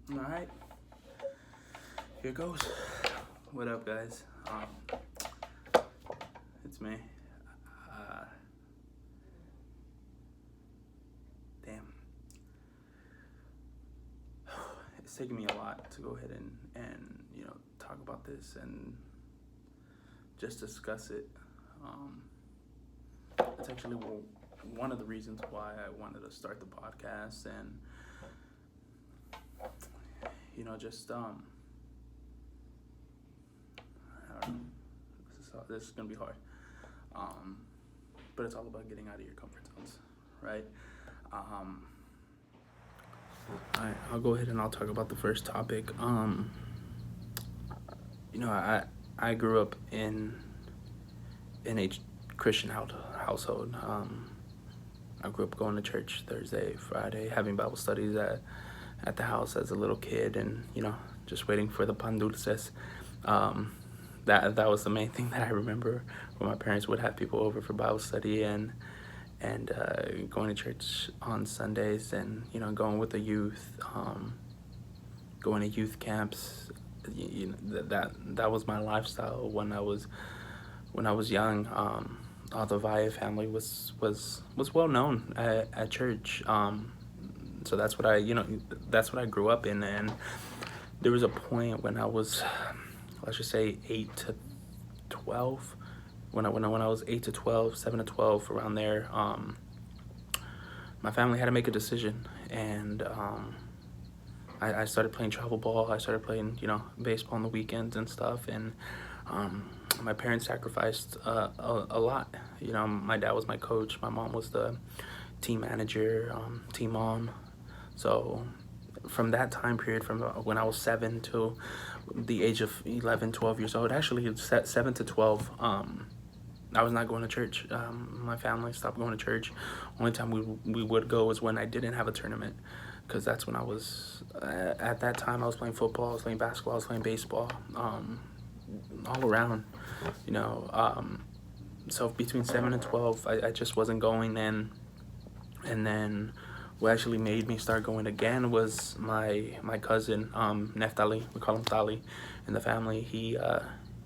All right, here goes. What up, guys? It's me. Uh, Damn, it's taking me a lot to go ahead and talk about this and just discuss it. Um, it's actually one of the reasons why I wanted to start the podcast and just I don't know. This is gonna be hard. Um, but it's all about getting out of your comfort zones, right? Um, I'll go ahead and I'll talk about the first topic. I grew up in a Christian household. I grew up going to church Thursday, Friday, having Bible studies at the house as a little kid, and just waiting for the pan dulces. Um, that was the main thing that I remember, when my parents would have people over for Bible study and going to church on Sundays, and going with the youth, going to youth camps. That was my lifestyle when I was young. The Vaya family was well known at church. So that's what I grew up in. And there was a point when I was, let's just say 8 to 12, when I was 8 to 12, 7 to 12, around there. My family had to make a decision, and I started playing travel ball. I started playing baseball on the weekends and stuff, and my parents sacrificed a lot. My dad was my coach. My mom was the team manager, team mom. So from that time period, from when I was 7 to the age of 11, 12 years old, actually it's 7 to 12, I was not going to church. My family stopped going to church. Only time we would go was when I didn't have a tournament, because that's when I was, at that time, I was playing football, I was playing basketball, I was playing baseball, all around, so between 7 and 12, I just wasn't going. And then what actually made me start going again was my cousin, Neftali, we call him Tali in the family. He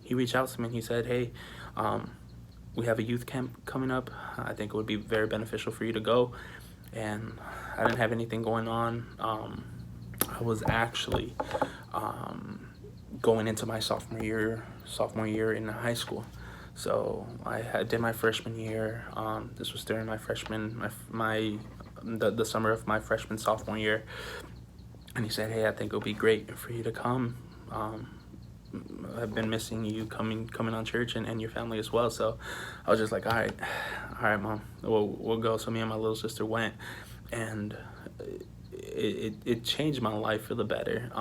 reached out to me and he said, hey, we have a youth camp coming up. I think it would be very beneficial for you to go. And I didn't have anything going on. I was actually going into my sophomore year in high school. So I did my freshman year. This was during the summer of my sophomore year. And he said, hey, I think it would be great for you to come. I've been missing you coming on church, and your family as well. So I was just like, all right, mom, we'll go. So me and my little sister went, and it changed my life for the better.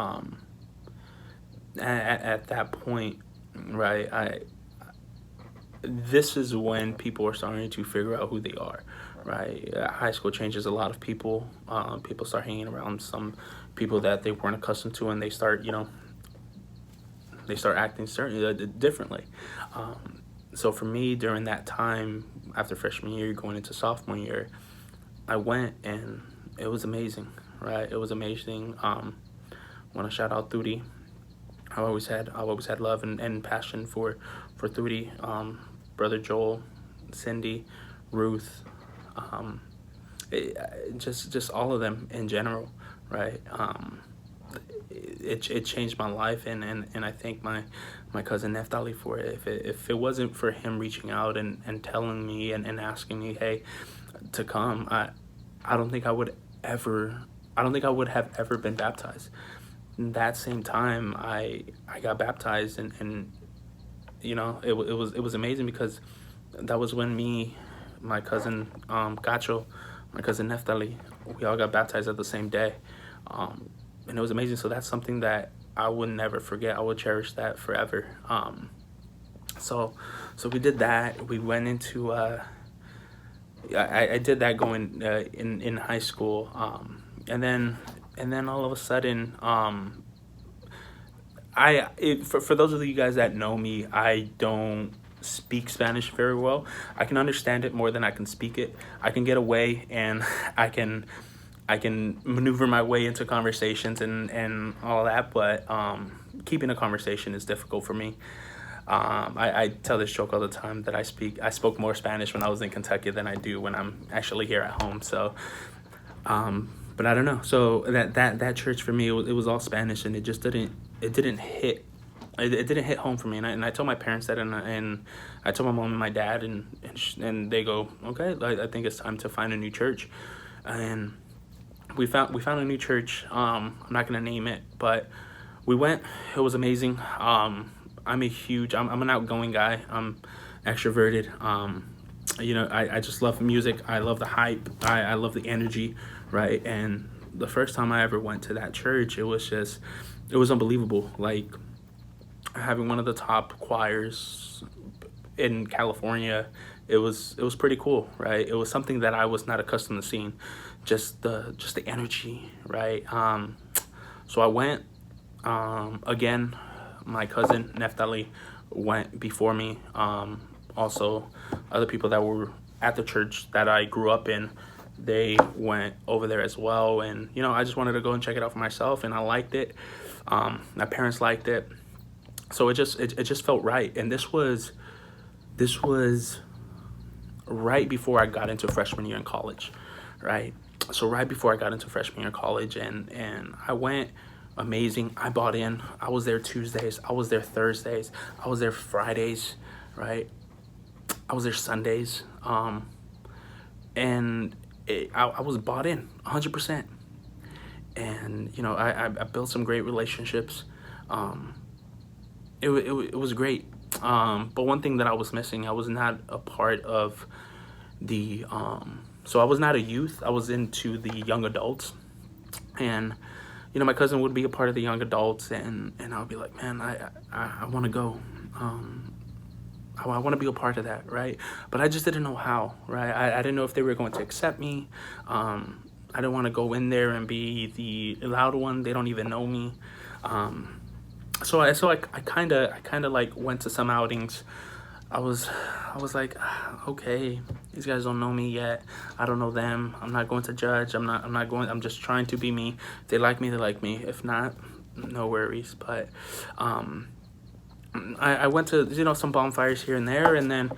At that point, right, this is when people are starting to figure out who they are, right? High school changes a lot of people. People start hanging around some people that they weren't accustomed to, and they start acting differently. So for me, during that time, after freshman year, going into sophomore year, I went, and it was amazing, right? It was amazing. I want to shout out Thudi. I always had love and passion for Thudi, brother Joel, Cindy, Ruth, just all of them in general, right? It changed my life, and I thank my cousin Neftali for it. If it wasn't for him reaching out and telling me and asking me, hey, to come, I don't think I would have ever been baptized. That same time, I got baptized, and it was amazing, because that was when my cousin Gacho, my cousin Neftali, we all got baptized at the same day, and it was amazing. So that's something that I would never forget. I would cherish that forever. So we did that. We went into I did that going in high school, and then all of a sudden, for those of you guys that know me, I don't speak Spanish very well. I can understand it more than I can speak it. I can get away, and I can I can maneuver my way into conversations and all that, but keeping a conversation is difficult for me. I tell this joke all the time that I spoke more Spanish when I was in Kentucky than I do when I'm actually here at home. So, but I don't know. So that church for me, it was all Spanish, and it didn't hit. It didn't hit home for me, and I told my parents that, and I told my mom and my dad, and they go, okay, I think it's time to find a new church, and we found a new church. I'm not gonna name it, but we went. It was amazing. I'm an outgoing guy. I'm extroverted. I just love music. I love the hype. I love the energy, right? And the first time I ever went to that church, it was unbelievable. Like, having one of the top choirs in California, it was pretty cool, right? It was something that I was not accustomed to seeing, just the energy, right? So I went again. My cousin Neftali went before me. Also, other people that were at the church that I grew up in, they went over there as well. And I just wanted to go and check it out for myself, and I liked it. My parents liked it, so it just felt right. And this was right before I got into freshman year in college, right? So right before I got into freshman year in college, and I went. Amazing. I bought in. I was there Tuesdays. I was there Thursdays. I was there Fridays, right? I was there Sundays. And I was bought in 100%. And I built some great relationships. It was great. But one thing that I was missing, I was not a part of the so I was not a youth. I was into the young adults, and my cousin would be a part of the young adults, and I would be like, man, I want to go. I want to be a part of that, right? But I just didn't know how, right? I didn't know if they were going to accept me. I didn't want to go in there and be the loud one. They don't even know me. So I kind of like went to some outings. I was like, okay, these guys don't know me yet. I don't know them. I'm not going to judge. I'm not going. I'm just trying to be me. If they like me, they like me. If not, no worries. But I went to some bonfires here and there, and then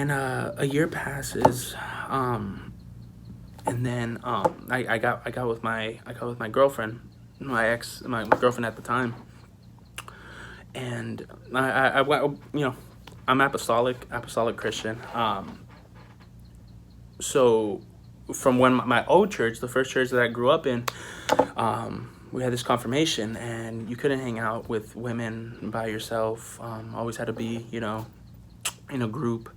a year passes, and then I got with my girlfriend, my girlfriend at the time. And I I'm apostolic Christian. So from when my old church, the first church that I grew up in, we had this confirmation, and you couldn't hang out with women by yourself. Always had to be, in a group.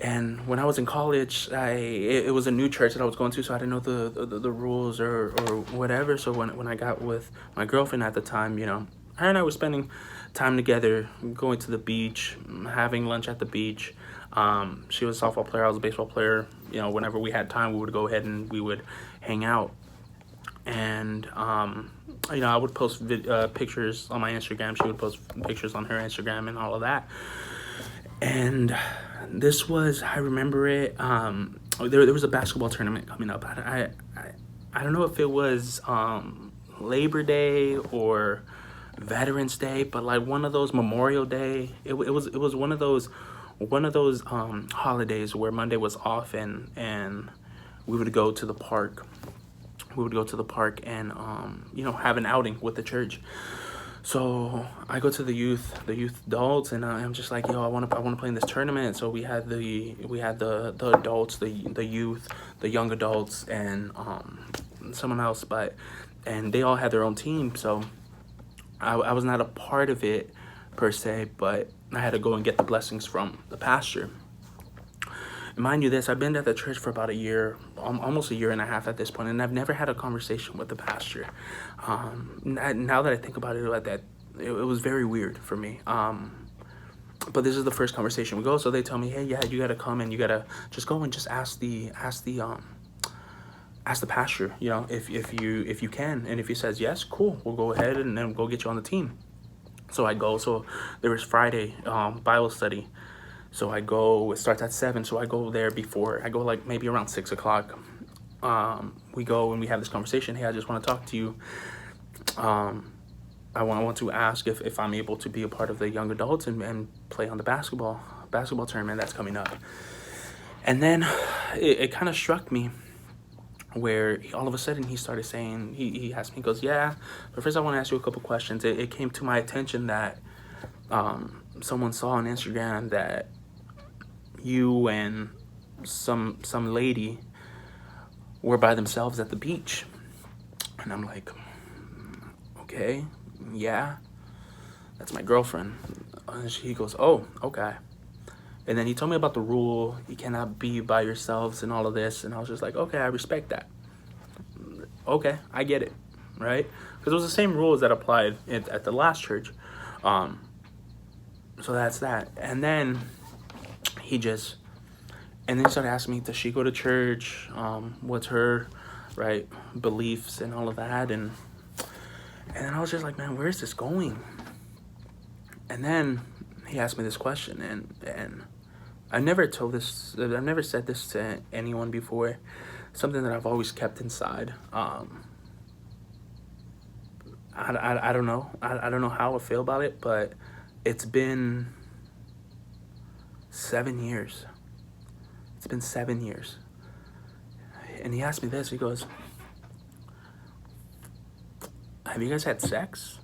And when I was in college, it was a new church that I was going to, so I didn't know the rules or whatever. So when I got with my girlfriend at the time, her and I were spending time together, going to the beach, having lunch at the beach. She was a softball player, I was a baseball player. Whenever we had time, we would go ahead and we would hang out. And I would post pictures on my Instagram. She would post pictures on her Instagram and all of that. And this was, I remember it. There was a basketball tournament coming up. I don't know if it was Labor Day or Veterans Day, but like one of those, Memorial Day. It was one of those holidays where Monday was off, and we would go to the park. And have an outing with the church. So I go to the youth adults, and I'm just like, I want to play in this tournament. So we had the adults, the youth, the young adults, and someone else, and they all had their own team. So I was not a part of it per se, but I had to go and get the blessings from the pastor. Mind you this, I've been at the church for about a year, almost a year and a half at this point, and I've never had a conversation with the pastor. Now that I think about it like that, it was very weird for me. But this is the first conversation we go, so they tell me, hey, yeah, you gotta come and you gotta just go and just ask the pastor, if you can, and if he says yes, cool, we'll go ahead and then go get you on the team. So I go. So there was Friday Bible study. So I go. It starts at 7. So I go there before. I go like maybe around 6 o'clock, we go and we have this conversation. Hey, I just want to talk to you. I want to ask if I'm able to be a part of the young adults and play on the basketball tournament that's coming up. And then it kind of struck me where all of a sudden he started saying, he asked me, he goes, yeah, but first I want to ask you a couple questions. It came to my attention that someone saw on Instagram that you and some lady were by themselves at the beach. And I'm like, okay, yeah, that's my girlfriend. And he goes, oh, okay. And then he told me about the rule, you cannot be by yourselves and all of this. And I was just like, okay, I respect that. Okay, I get it, right? Because it was the same rules that applied at the last church. So that's that. And then he started asking me, does she go to church? What's her, right, beliefs and all of that? And then I was just like, man, where's this going? And then he asked me this question, and I've never said this to anyone before. Something that I've always kept inside. I don't know. I don't know how I feel about it, but it's been 7 years. It's been 7 years. And he asked me this. He goes, have you guys had sex?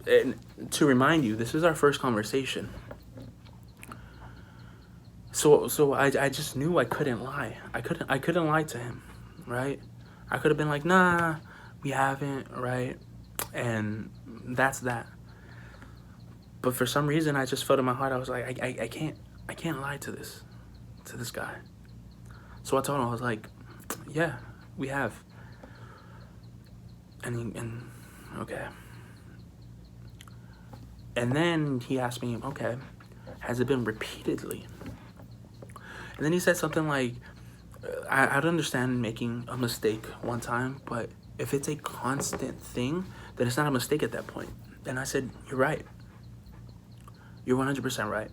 And to remind you, this is our first conversation. So I just knew I couldn't lie. I couldn't lie to him, right? I could have been like, nah, we haven't, right? And that's that. But for some reason, I just felt in my heart, I was like, I can't lie to this guy. So I told him, I was like, yeah, we have. And okay. And then he asked me, okay, has it been repeatedly? And then he said something like, I'd understand making a mistake one time, but if it's a constant thing, then it's not a mistake at that point. And I said, you're right. You're 100% right.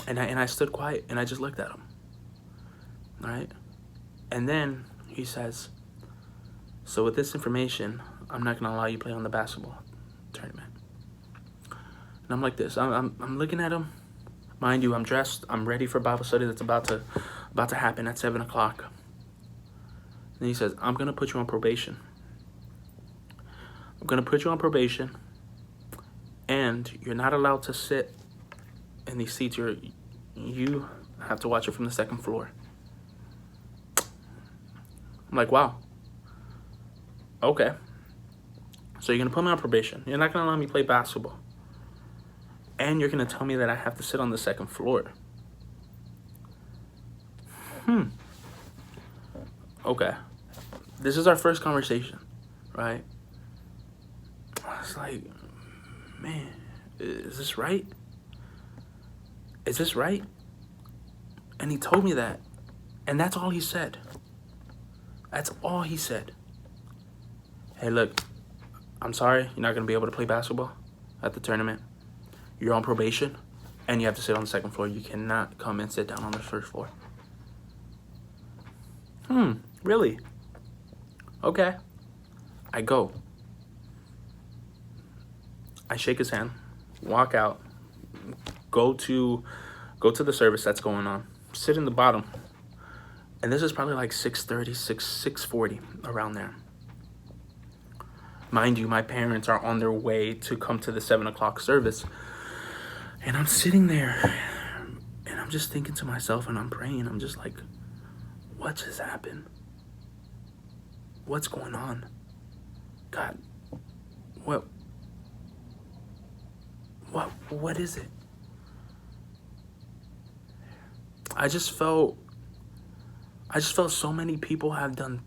And I stood quiet and I just looked at him. All right? And then he says, so with this information, I'm not going to allow you to play on the basketball tournament. And I'm like this. I'm looking at him. Mind you, I'm dressed. I'm ready for Bible study that's about to happen at 7 o'clock. And he says, I'm going to put you on probation. I'm going to put you on probation. And you're not allowed to sit in these seats. You have to watch it from the second floor. I'm like, wow. Okay. So you're going to put me on probation. You're not going to let me play basketball. And you're going to tell me that I have to sit on the second floor. Okay. This is our first conversation, right? I was like, man, is this right? Is this right? And he told me that. And that's all he said. That's all he said. Hey, look, I'm sorry, you're not going to be able to play basketball at the tournament. You're on probation, and you have to sit on the second floor. You cannot come and sit down on the first floor. Really? Okay. I go. I shake his hand, walk out, go to the service that's going on, sit in the bottom. And this is probably like 6:30, 6:40, around there. Mind you, my parents are on their way to come to the 7 o'clock service. And I'm sitting there, and I'm just thinking to myself, and I'm praying. I'm just like, what just happened? What's going on? God, what is it? I just felt so many people have done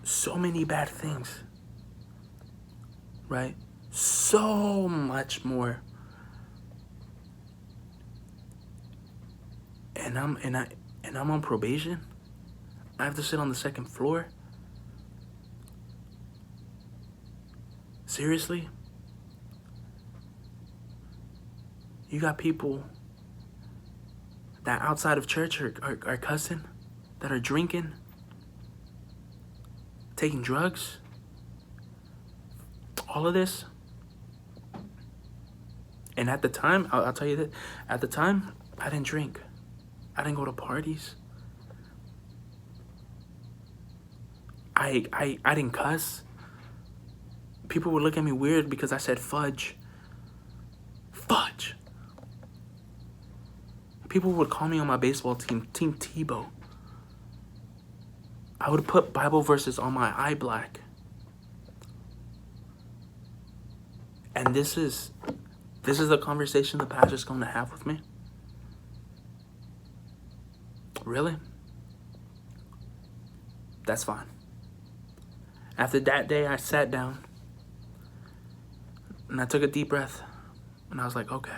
so many bad things, right? So much more. And I'm on probation. I have to sit on the second floor. Seriously? You got people that outside of church are cussing, that are drinking, taking drugs, all of this. And at the time, I'll tell you that, at the time, I didn't drink. I didn't go to parties. I didn't cuss. People would look at me weird because I said fudge. Fudge. People would call me on my baseball team, Team Tebow. I would put Bible verses on my eye black. And this is the conversation the pastor's going to have with me? Really? That's fine. After that day, I sat down and I took a deep breath and I was like, okay,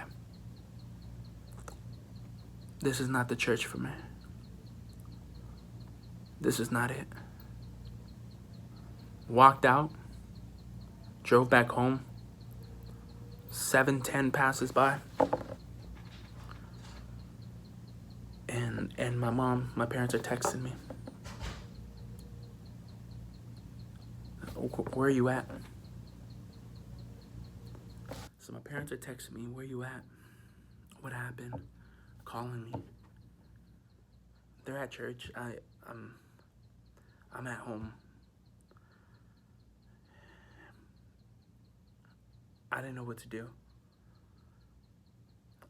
this is not the church for me. This is not it. Walked out, drove back home. 7:10 passes by. And my parents are texting me. Where are you at? So my parents are texting me, where you at? What happened? Calling me. They're at church. I'm at home. I didn't know what to do.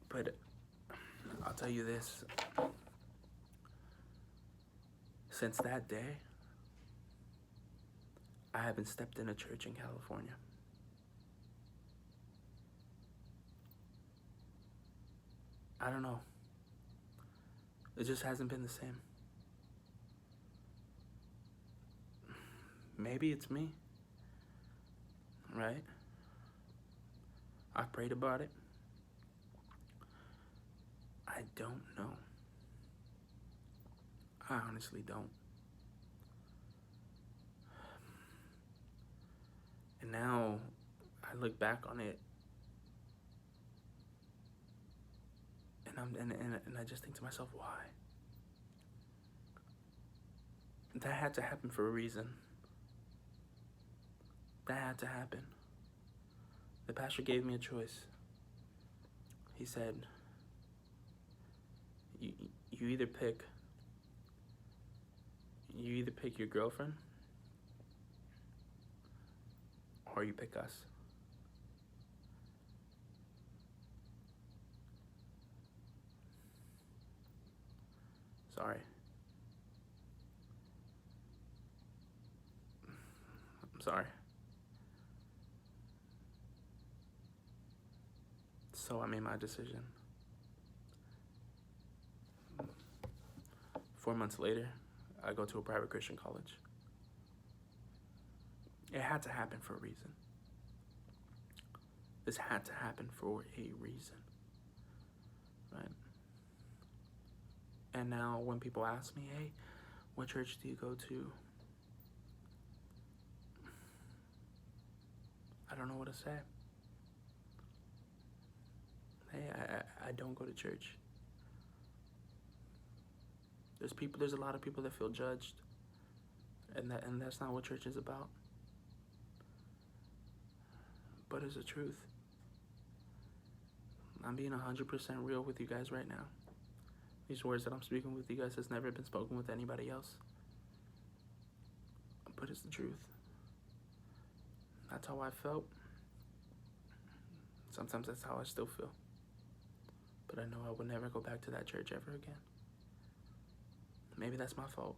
But I'll tell you this. Since that day, I haven't stepped in a church in California. I don't know. It just hasn't been the same. Maybe it's me, right? I prayed about it. I don't know. I honestly don't. And now I look back on it and I just think to myself, why? That had to happen for a reason. That had to happen. The pastor gave me a choice. He said, you either pick your girlfriend or you pick us. Sorry. I'm sorry. So I made my decision. 4 months later, I go to a private Christian college. It had to happen for a reason. This had to happen for a reason, right? And now when people ask me, hey, what church do you go to? I don't know what to say. Hey, I don't go to church. There's a lot of people that feel judged, and that's not what church is about. But it's the truth. I'm being 100% real with you guys right now. These words that I'm speaking with you guys has never been spoken with anybody else. But it's the truth. That's how I felt. Sometimes that's how I still feel. But I know I will never go back to that church ever again. Maybe that's my fault.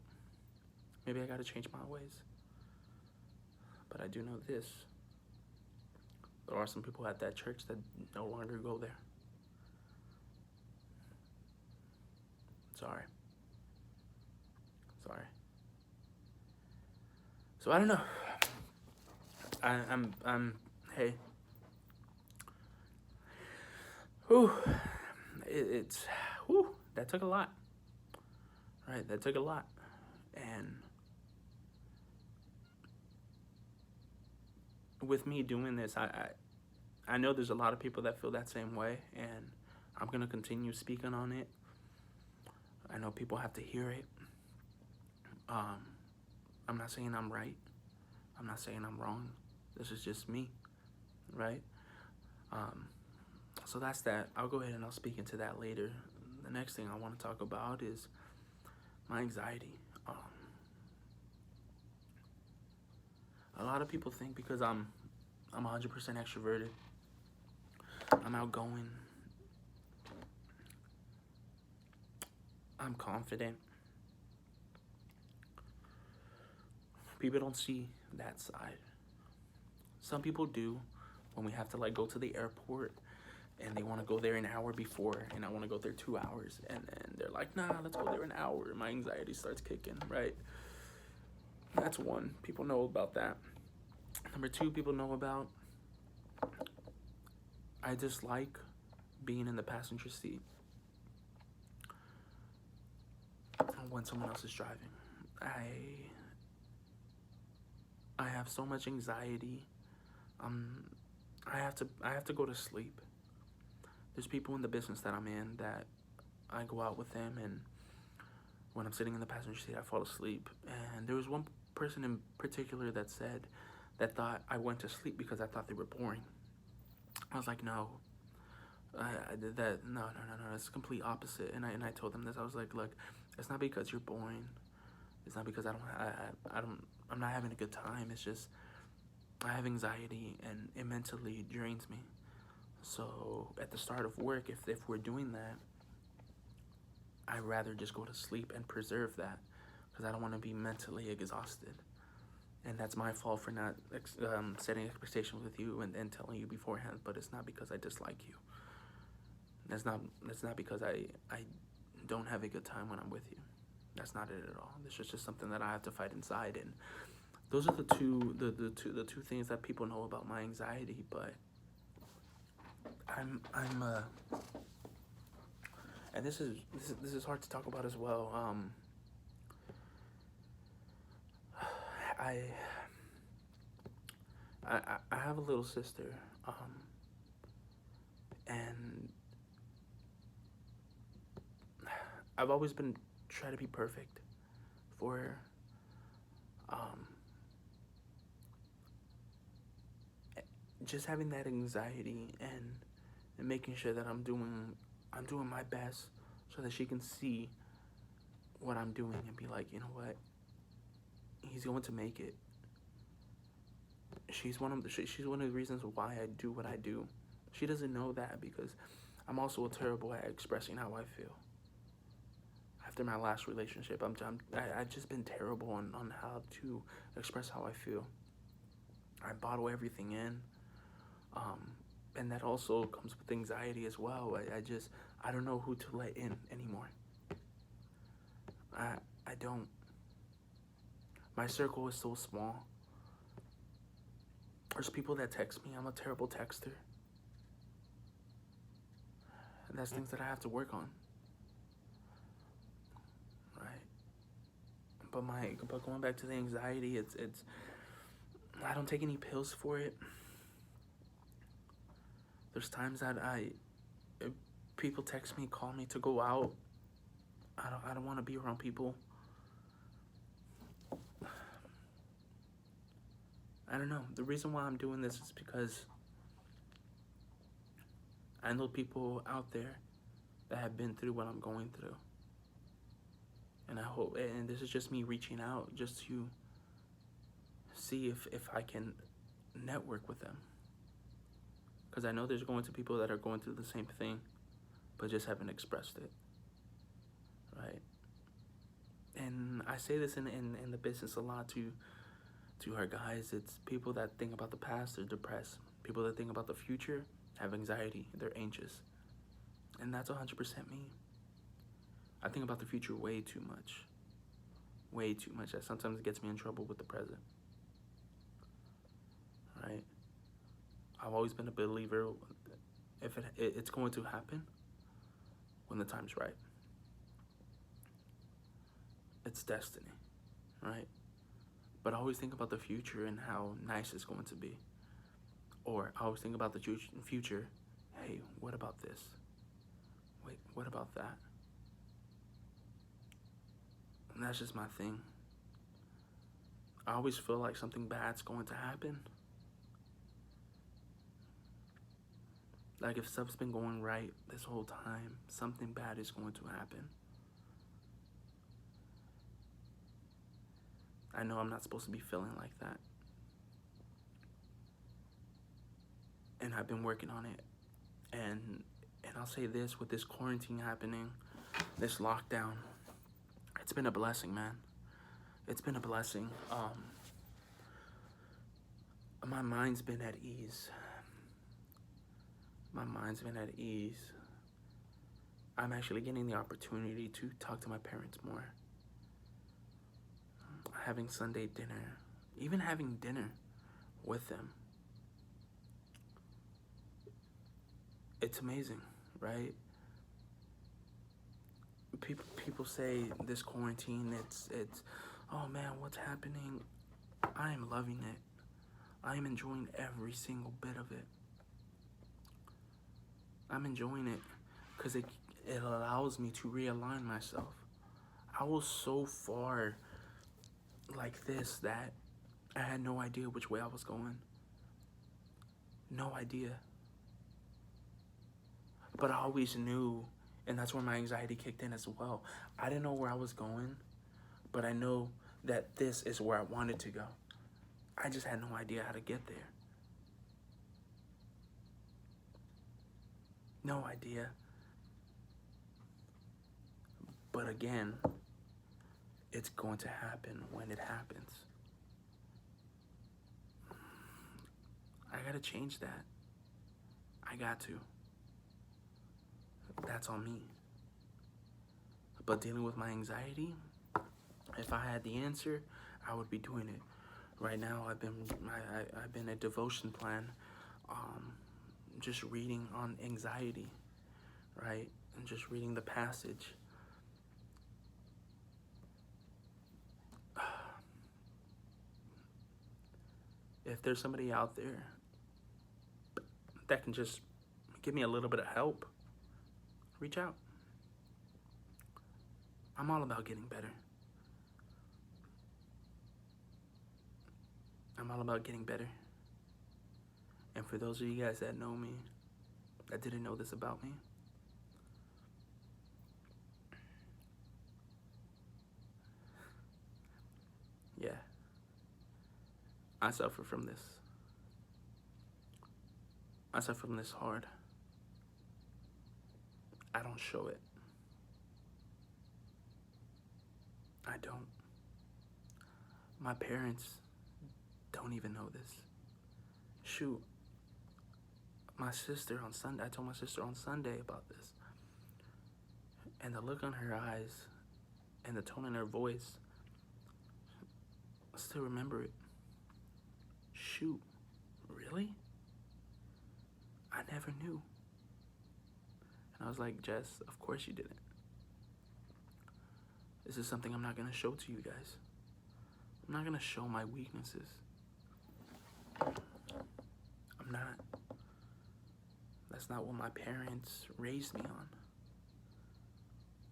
Maybe I gotta change my ways. But I do know this. There are some people at that church that no longer go there. Sorry. So I don't know. Hey. Whew. That took a lot. Right, that took a lot. And with me doing this, I know there's a lot of people that feel that same way, and I'm going to continue speaking on it. I know people have to hear it. I'm not saying I'm right. I'm not saying I'm wrong. This is just me, right? So that's that. I'll go ahead and I'll speak into that later. The next thing I want to talk about is my anxiety. A lot of people think because I'm 100% extroverted, I'm outgoing, I'm confident. People don't see that side. Some people do when we have to like go to the airport and they want to go there an hour before and I want to go there 2 hours and then they're like, nah, let's go there an hour. My anxiety starts kicking, right? That's one. People know about that. Number two, people know about I dislike being in the passenger seat when someone else is driving. I have so much anxiety. I have to go to sleep. There's people in the business that I'm in that I go out with them, and when I'm sitting in the passenger seat, I fall asleep. And there was one person in particular that thought I went to sleep because I thought they were boring. I was like, no, I did that. No. It's the complete opposite. And I told them this. I was like, look, it's not because you're boring. It's not because I'm not having a good time. It's just I have anxiety and it mentally drains me. So at the start of work, if we're doing that, I'd rather just go to sleep and preserve that because I don't want to be mentally exhausted. And that's my fault for not setting expectations with you and telling you beforehand. But it's not because I dislike you. That's not because I don't have a good time when I'm with you. That's not it at all. This is just something that I have to fight inside. And those are the two things that people know about my anxiety. But I'm and this is hard to talk about as well. I have a little sister, and I've always been trying to be perfect for her. Just having that anxiety and making sure that I'm doing my best so that she can see what I'm doing and be like, you know what, he's going to make it. She's one of the reasons why I do what I do. She doesn't know that because I'm also terrible at expressing how I feel. After my last relationship, I've just been terrible on how to express how I feel. I bottle everything in, and that also comes with anxiety as well. I don't know who to let in anymore. I don't. My circle is so small. There's people that text me. I'm a terrible texter. And that's things that I have to work on. Right? But going back to the anxiety, it's I don't take any pills for it. There's times that people text me, call me to go out. I don't want to be around people. I don't know. The reason why I'm doing this is because I know people out there that have been through what I'm going through. And I hope, and this is just me reaching out just to see if I can network with them. Because I know there's going to people that are going through the same thing, but just haven't expressed it. Right? And I say this in the business a lot to our guys. It's people that think about the past, they're depressed. People that think about the future have anxiety, they're anxious. And that's 100% me. I think about the future way too much. Way too much. That sometimes gets me in trouble with the present. Right? I've always been a believer if it's going to happen when the time's right. It's destiny, right? But I always think about the future and how nice it's going to be. Or I always think about the future. Hey, what about this? Wait, what about that? And that's just my thing. I always feel like something bad's going to happen. Like if stuff's been going right this whole time, something bad is going to happen. I know I'm not supposed to be feeling like that. And I've been working on it. And I'll say this, with this quarantine happening, this lockdown, it's been a blessing, man. It's been a blessing. My mind's been at ease. My mind's been at ease. I'm actually getting the opportunity to talk to my parents more. Having Sunday dinner, even having dinner with them. It's amazing, right? People say this quarantine, it's oh man, what's happening? I am loving it. I am enjoying every single bit of it. I'm enjoying it because it allows me to realign myself. I was so far like this that I had no idea which way I was going. No idea. But I always knew, and that's where my anxiety kicked in as well. I didn't know where I was going, but I know that this is where I wanted to go. I just had no idea how to get there. No idea. But again, it's going to happen when it happens. I gotta change that. I got to. That's on me. But dealing with my anxiety, if I had the answer, I would be doing it. Right now, I've been a devotion plan, just reading on anxiety, right, and just reading the passage. If there's somebody out there that can just give me a little bit of help, reach out. I'm all about getting better. I'm all about getting better. And for those of you guys that know me, that didn't know this about me, yeah, I suffer from this. I suffer from this hard. I don't show it. I don't. My parents don't even know this. Shoot, my sister on Sunday, I told my sister on Sunday about this. And the look on her eyes and the tone in her voice, I still remember it. Shoot, really? I never knew. And I was like, Jess, of course you didn't. This is something I'm not gonna show to you guys. I'm not gonna show my weaknesses. I'm not. That's not what my parents raised me on.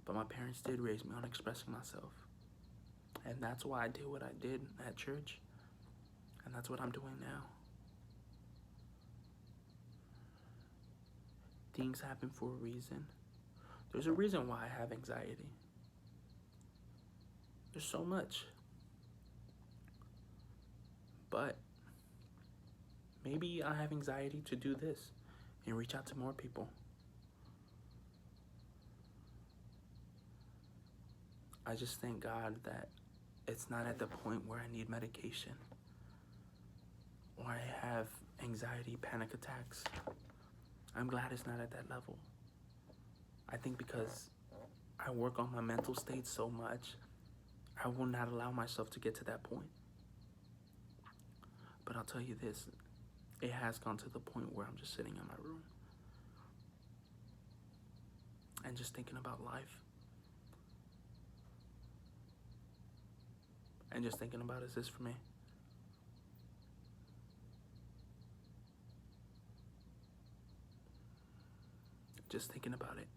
But my parents did raise me on expressing myself. And that's why I did what I did at church. And that's what I'm doing now. Things happen for a reason. There's a reason why I have anxiety. There's so much. But maybe I have anxiety to do this and reach out to more people. I just thank God that it's not at the point where I need medication or I have anxiety, panic attacks. I'm glad it's not at that level. I think because I work on my mental state so much, I will not allow myself to get to that point. But I'll tell you this, it has gone to the point where I'm just sitting in my room and just thinking about life. And just thinking about, is this for me? Just thinking about it.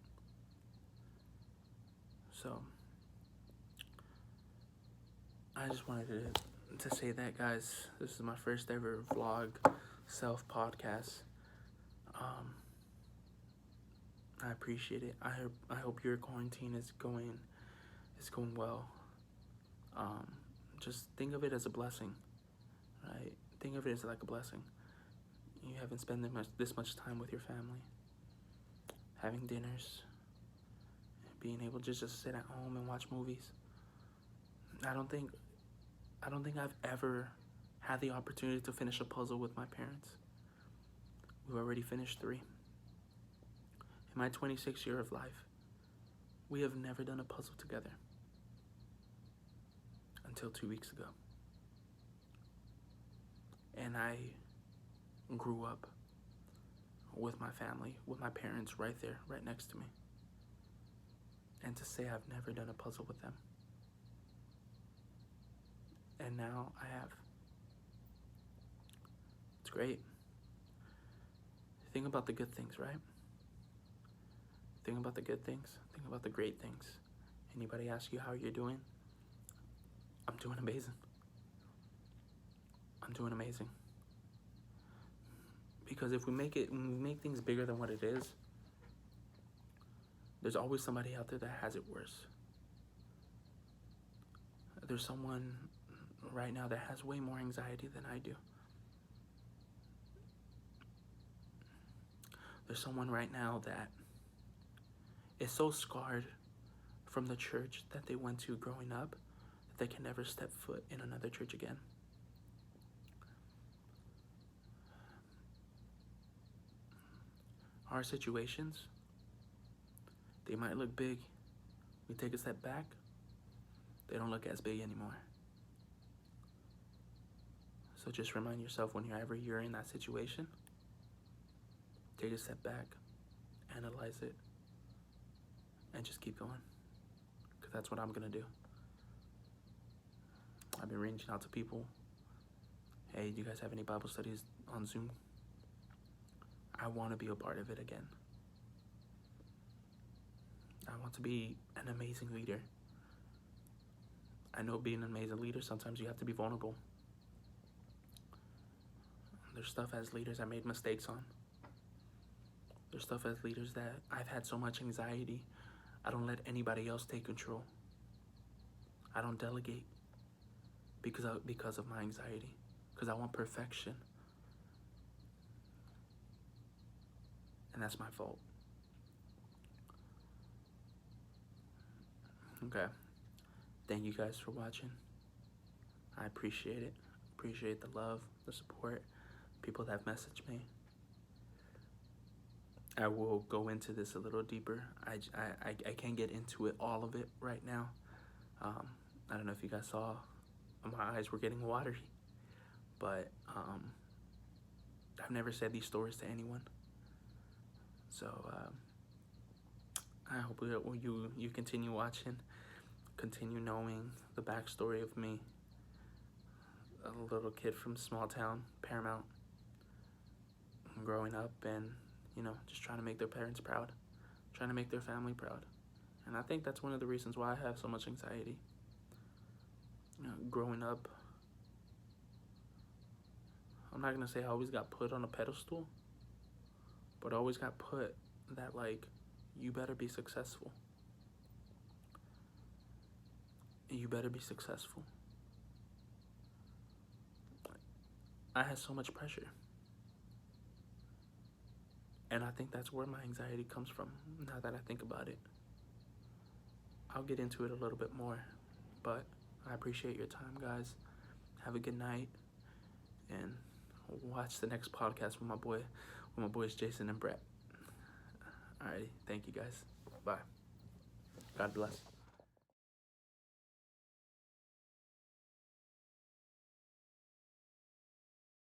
So, I just wanted to say that, guys. This is my first ever vlog, self podcast. I appreciate it. I hope your quarantine is going well. Just think of it as a blessing, right? Think of it as like a blessing. You haven't spent this much time with your family, having dinners, being able to just sit at home and watch movies. I don't think I've ever had the opportunity to finish a puzzle with my parents. We've already finished 3. In my 26 year of life, we have never done a puzzle together until 2 weeks ago. And I grew up with my family, with my parents right there, right next to me. And to say I've never done a puzzle with them. And now I have. It's great. Think about the good things, right? Think about the good things. Think about the great things. Anybody ask you how you're doing? I'm doing amazing. I'm doing amazing. Because if we make things bigger than what it is, there's always somebody out there that has it worse. There's someone right now that has way more anxiety than I do. There's someone right now that is so scarred from the church that they went to growing up that they can never step foot in another church again. Our situations, they might look big. We take a step back, they don't look as big anymore. So just remind yourself whenever you're in that situation, take a step back, analyze it, and just keep going. Because that's what I'm going to do. I've been reaching out to people. Hey, do you guys have any Bible studies on Zoom? I want to be a part of it again. I want to be an amazing leader. I know being an amazing leader, sometimes you have to be vulnerable. There's stuff as leaders I made mistakes on. There's stuff as leaders that I've had so much anxiety, I don't let anybody else take control. I don't delegate because of my anxiety, because I want perfection. And that's my fault. Okay. Thank you guys for watching. I appreciate it. Appreciate the love, the support, people that have messaged me. I will go into this a little deeper. I can't get into it, all of it right now. I don't know if you guys saw, my eyes were getting watery. But I've never said these stories to anyone. So I hope you continue watching, continue knowing the backstory of me, a little kid from small town, Paramount, growing up and, just trying to make their parents proud, trying to make their family proud. And I think that's one of the reasons why I have so much anxiety. Growing up, I'm not gonna say I always got put on a pedestal, but I always got put that, like, you better be successful. You better be successful. I had so much pressure. And I think that's where my anxiety comes from, now that I think about it. I'll get into it a little bit more, but I appreciate your time, guys. Have a good night, and watch the next podcast with my boys Jason and Brett. Alrighty, thank you guys. Bye. God bless.